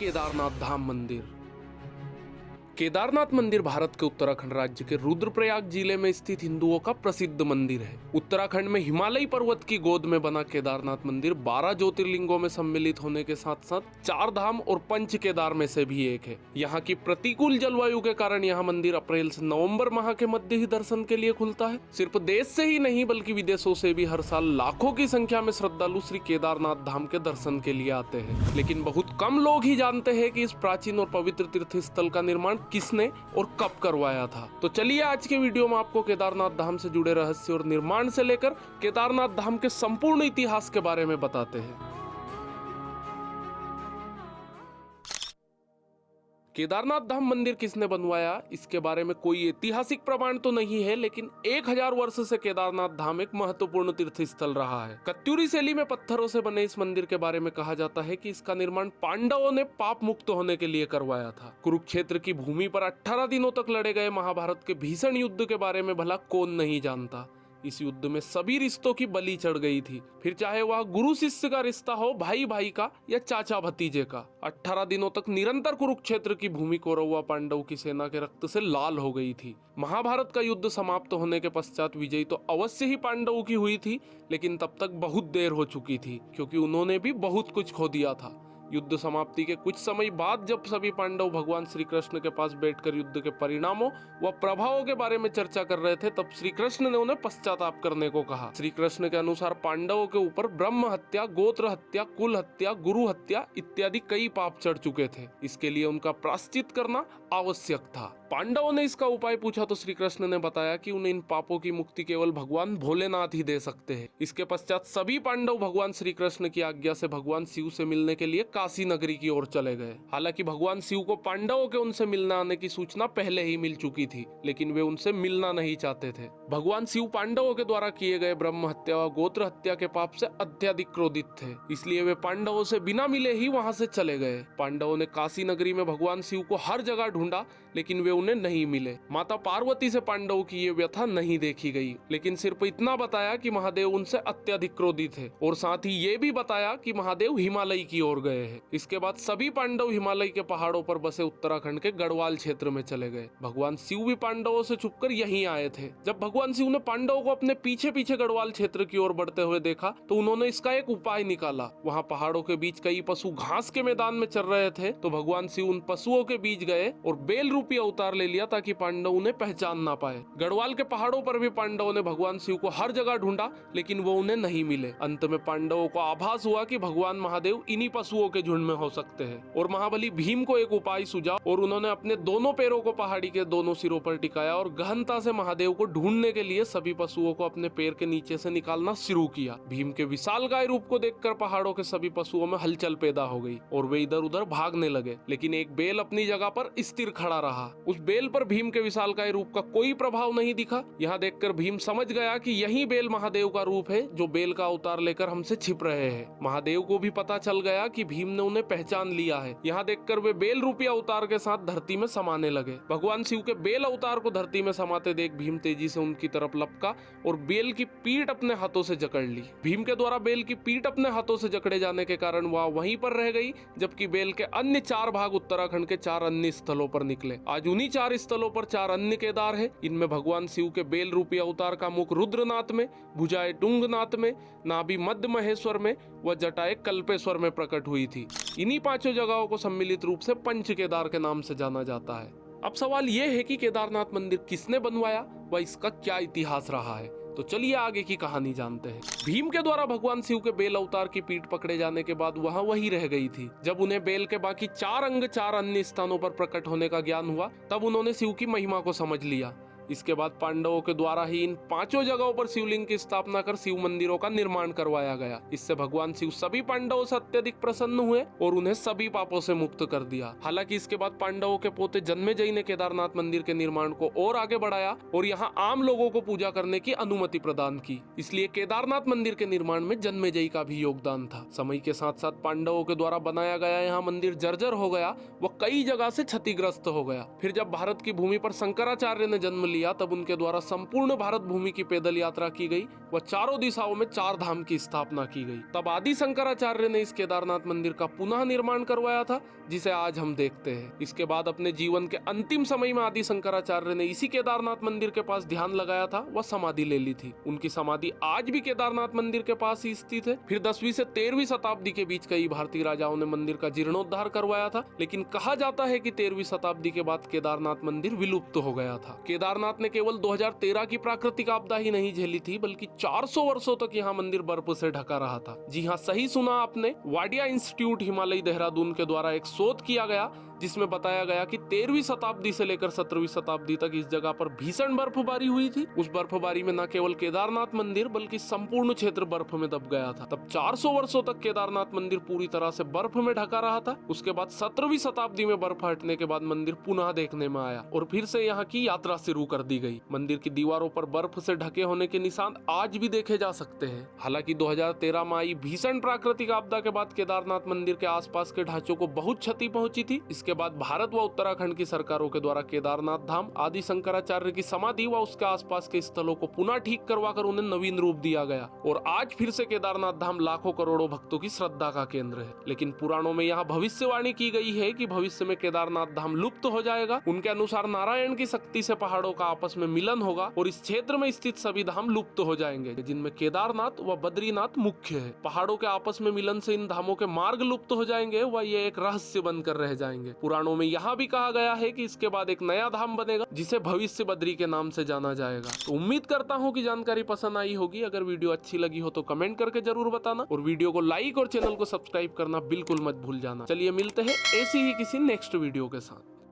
केदारनाथ धाम मंदिर। केदारनाथ मंदिर भारत के उत्तराखंड राज्य के रुद्रप्रयाग जिले में स्थित हिंदुओं का प्रसिद्ध मंदिर है। उत्तराखंड में हिमालयी पर्वत की गोद में बना केदारनाथ मंदिर 12 ज्योतिर्लिंगों में सम्मिलित होने के साथ साथ 4 धाम और पंच केदार में से भी एक है। यहाँ की प्रतिकूल जलवायु के कारण यह मंदिर अप्रैल से नवंबर माह के मध्य ही दर्शन के लिए खुलता है। सिर्फ देश से ही नहीं बल्कि विदेशों से भी हर साल लाखों की संख्या में श्रद्धालु श्री केदारनाथ धाम के दर्शन के लिए आते हैं। लेकिन बहुत कम लोग ही जानते हैं कि इस प्राचीन और पवित्र तीर्थ स्थल का निर्माण किसने और कब करवाया था। तो चलिए आज के वीडियो में आपको केदारनाथ धाम से जुड़े रहस्य और निर्माण से लेकर केदारनाथ धाम के संपूर्ण इतिहास के बारे में बताते हैं। केदारनाथ धाम मंदिर किसने बनवाया, इसके बारे में कोई ऐतिहासिक प्रमाण तो नहीं है, लेकिन 1000 वर्ष से केदारनाथ धाम एक महत्वपूर्ण तीर्थ स्थल रहा है। कत्यूरी शैली में पत्थरों से बने इस मंदिर के बारे में कहा जाता है कि इसका निर्माण पांडवों ने पाप मुक्त होने के लिए करवाया था। कुरुक्षेत्र की भूमि पर 18 दिनों तक लड़े गए महाभारत के भीषण युद्ध के बारे में भला कौन नहीं जानता। इस युद्ध में सभी रिश्तों की बलि चढ़ गई थी, फिर चाहे वह गुरु शिष्य का रिश्ता हो, भाई भाई का या चाचा भतीजे का। 18 दिनों तक निरंतर कुरुक्षेत्र की भूमि कौरव पांडव की सेना के रक्त से लाल हो गई थी। महाभारत का युद्ध समाप्त होने के पश्चात विजयी तो अवश्य ही पांडवों की हुई थी, लेकिन तब तक बहुत देर हो चुकी थी क्योंकि उन्होंने भी बहुत कुछ खो दिया था। युद्ध समाप्ति के कुछ समय बाद जब सभी पांडव भगवान श्री कृष्ण के पास बैठकर युद्ध के परिणामों व प्रभावों के बारे में चर्चा कर रहे थे, तब श्री कृष्ण ने उन्हें पश्चाताप करने को कहा। श्री कृष्ण के अनुसार पांडवों के ऊपर ब्रह्म हत्या, गोत्र हत्या, कुल हत्या, गुरु हत्या इत्यादि कई पाप चढ़ चुके थे। इसके लिए उनका प्रायश्चित करना आवश्यक था। पांडवों ने इसका उपाय पूछा तो श्री कृष्ण ने बताया कि उन्हें इन पापों की मुक्ति केवल भगवान भोलेनाथ ही दे सकते हैं। इसके पश्चात सभी पांडव भगवान श्री कृष्ण की आज्ञा से भगवान शिव से मिलने के लिए काशी नगरी की ओर चले गए। हालांकि भगवान शिव को पांडवों के उनसे मिलने आने की सूचना पहले ही मिल चुकी थी, लेकिन वे उनसे मिलना नहीं चाहते थे। भगवान शिव पांडवों के द्वारा किए गए ब्रह्म हत्या व गोत्र हत्या के पाप से अत्यधिक क्रोधित थे, इसलिए वे पांडवों से बिना मिले ही वहां से चले गए। पांडवों ने काशी नगरी में भगवान शिव को हर जगह ढूंढा, लेकिन वे उन्हें नहीं मिले। माता पार्वती से पांडवों की ये व्यथा नहीं देखी गई, लेकिन सिर्फ इतना बताया कि महादेव उनसे अत्यधिक क्रोधित है और साथ ही ये भी बताया कि महादेव हिमालय की ओर गए हैं। इसके बाद सभी पांडव हिमालय के पहाड़ों पर बसे उत्तराखंड के गढ़वाल क्षेत्र में चले गए। भगवान शिव भी पांडवों से छुपकर यहीं आए थे। जब भगवान शिव ने पांडवों को अपने पीछे पीछे गढ़वाल क्षेत्र की ओर बढ़ते हुए देखा तो उन्होंने इसका एक उपाय निकाला। वहाँ पहाड़ों के बीच कई पशु घास के मैदान में चर रहे थे, तो भगवान शिव उन पशुओं के बीच गए और बेल रूपी अवतार ले लिया ताकि पांडव उन्हें पहचान ना पाए। गढ़वाल के पहाड़ों पर भी पांडवों ने भगवान शिव को हर जगह ढूंढा, लेकिन वो उन्हें नहीं मिले। अंत में पांडवों को आभास हुआ कि भगवान महादेव इन्हीं पशुओं के झुंड में हो सकते हैं और महाबली भीम को एक उपाय सूझा और उन्होंने अपने दोनों पैरों को पहाड़ी के दोनों सिरों पर टिकाया और गहनता से महादेव को ढूंढने के लिए सभी पशुओं को अपने पैर के नीचे से निकालना शुरू किया। भीम के विशाल गाय रूप को देखकर पहाड़ों के सभी पशुओं में हलचल पैदा हो गई और वे इधर उधर भागने लगे, लेकिन एक बेल अपनी जगह पर स्थिर खड़ा रहा। उस बेल पर भीम के विशालकाय रूप का कोई प्रभाव नहीं दिखा। यहाँ देखकर भीम समझ गया कि यही बेल महादेव का रूप है जो बेल का अवतार लेकर हमसे छिप रहे हैं। महादेव को भी पता चल गया कि भीम ने उन्हें पहचान लिया है। यहाँ देखकर वे बेल रूपी अवतार के साथ धरती में समाने लगे। भगवान शिव के बेल अवतार को धरती में समाते देख भीम तेजी से उनकी तरफ लपका और बेल की पीठ अपने हाथों से जकड़ ली। भीम के द्वारा बेल की पीठ अपने हाथों से जकड़े जाने के कारण वह वहीं पर रह गई, जबकि बेल के अन्य 4 भाग उत्तराखंड के 4 अन्य स्थलों पर निकले। आज उन्हीं 4 स्थलों पर 4 अन्य केदार है। इनमें भगवान शिव के बेल रूपी अवतार का मुख रुद्रनाथ में, भुजाएं टुंगनाथ में, नाभि मध्य महेश्वर में व जटाएं कल्पेश्वर में प्रकट हुई थी। इन्हीं 5 जगहों को सम्मिलित रूप से पंच केदार के नाम से जाना जाता है। अब सवाल यह है कि केदारनाथ मंदिर किसने बनवाया व इसका क्या इतिहास रहा है। तो चलिए आगे की कहानी जानते हैं। भीम के द्वारा भगवान शिव के बेल अवतार की पीठ पकड़े जाने के बाद वहां वही रह गई थी। जब उन्हें बेल के बाकी 4 अंग 4 अन्य स्थानों पर प्रकट होने का ज्ञान हुआ, तब उन्होंने शिव की महिमा को समझ लिया। इसके बाद पांडवों के द्वारा ही इन 5 जगहों पर शिवलिंग की स्थापना कर शिव मंदिरों का निर्माण करवाया गया। इससे भगवान शिव सभी पांडवों से अत्यधिक प्रसन्न हुए और उन्हें सभी पापों से मुक्त कर दिया। हालांकि इसके बाद पांडवों के पोते जन्मेजय ने केदारनाथ मंदिर के निर्माण को और आगे बढ़ाया और यहाँ आम लोगों को पूजा करने की अनुमति प्रदान की। इसलिए केदारनाथ मंदिर के निर्माण में जन्मेजय का भी योगदान था। समय के साथ साथ पांडवों के द्वारा बनाया गया यहाँ मंदिर जर्जर हो गया व कई जगह से क्षतिग्रस्त हो गया। फिर जब भारत की भूमि पर शंकराचार्य ने जन्म लिया तब उनके द्वारा संपूर्ण भारत भूमि की पैदल यात्रा की गई व चारों दिशाओं में 4 धाम की स्थापना की गई। तब आदि शंकराचार्य ने इस केदारनाथ मंदिर का पुनः निर्माण करवाया था, जिसे आज हम देखते हैं। इसके बाद अपने जीवन के अंतिम समय में आदि शंकराचार्य ने इसी केदारनाथ मंदिर के पास ध्यान लगाया था व समाधि ले ली थी। उनकी समाधि आज भी केदारनाथ मंदिर के पास ही स्थित है। फिर 10वीं से 13वीं शताब्दी के बीच कई भारतीय राजाओं ने मंदिर का जीर्णोद्धार करवाया था, लेकिन कहा जाता है कि 13वीं शताब्दी के बाद केदारनाथ मंदिर विलुप्त हो गया था। केदारनाथ ने केवल 2013 की प्राकृतिक आपदा ही नहीं झेली थी, बल्कि 400 वर्षों तक यहाँ मंदिर बर्फ से ढका रहा था। जी हाँ, सही सुना आपने। वाडिया इंस्टीट्यूट हिमालय देहरादून के द्वारा एक शोध किया गया जिसमें बताया गया कि 13वीं शताब्दी से लेकर 17वीं शताब्दी तक इस जगह पर भीषण बर्फबारी हुई थी। उस बर्फबारी में न केवल केदारनाथ मंदिर बल्कि संपूर्ण क्षेत्र बर्फ में दब गया था। तब 400 वर्षों तक केदारनाथ मंदिर पूरी तरह से बर्फ में ढका रहा था। उसके बाद 17वीं शताब्दी में बर्फ हटने के बाद मंदिर पुनः देखने में आया और फिर से यहाँ की यात्रा शुरू कर दी गई। मंदिर की दीवारों पर बर्फ से ढके होने के निशान आज भी देखे जा सकते हैं। हालांकि 2013 में आई भीषण प्राकृतिक आपदा के बाद केदारनाथ मंदिर के आसपास के ढांचों को बहुत क्षति पहुंची थी। इसके बाद भारत व उत्तराखंड की सरकारों के द्वारा केदारनाथ धाम, आदि शंकराचार्य की समाधि व उसके आसपास के स्थलों को पुनः ठीक करवाकर उन्हें नवीन रूप दिया गया और आज फिर से केदारनाथ धाम लाखों करोड़ों भक्तों की श्रद्धा का केंद्र है। लेकिन पुराणों में यहाँ भविष्यवाणी की गई है कि भविष्य में केदारनाथ धाम लुप्त हो जाएगा। उनके अनुसार नारायण की शक्ति से पहाड़ों का आपस में मिलन होगा और इस क्षेत्र में स्थित सभी धाम लुप्त हो जाएंगे, जिनमें केदारनाथ व बद्रीनाथ मुख्य है। पहाड़ों के आपस में मिलन से इन धामों के मार्ग लुप्त हो जाएंगे व ये एक रहस्य बनकर रह जाएंगे। पुराणों में यहाँ भी कहा गया है कि इसके बाद एक नया धाम बनेगा जिसे भविष्य बद्री के नाम से जाना जाएगा। तो उम्मीद करता हूँ कि जानकारी पसंद आई होगी। अगर वीडियो अच्छी लगी हो तो कमेंट करके जरूर बताना और वीडियो को लाइक और चैनल को सब्सक्राइब करना बिल्कुल मत भूल जाना। चलिए मिलते हैं ऐसी ही किसी नेक्स्ट वीडियो के साथ।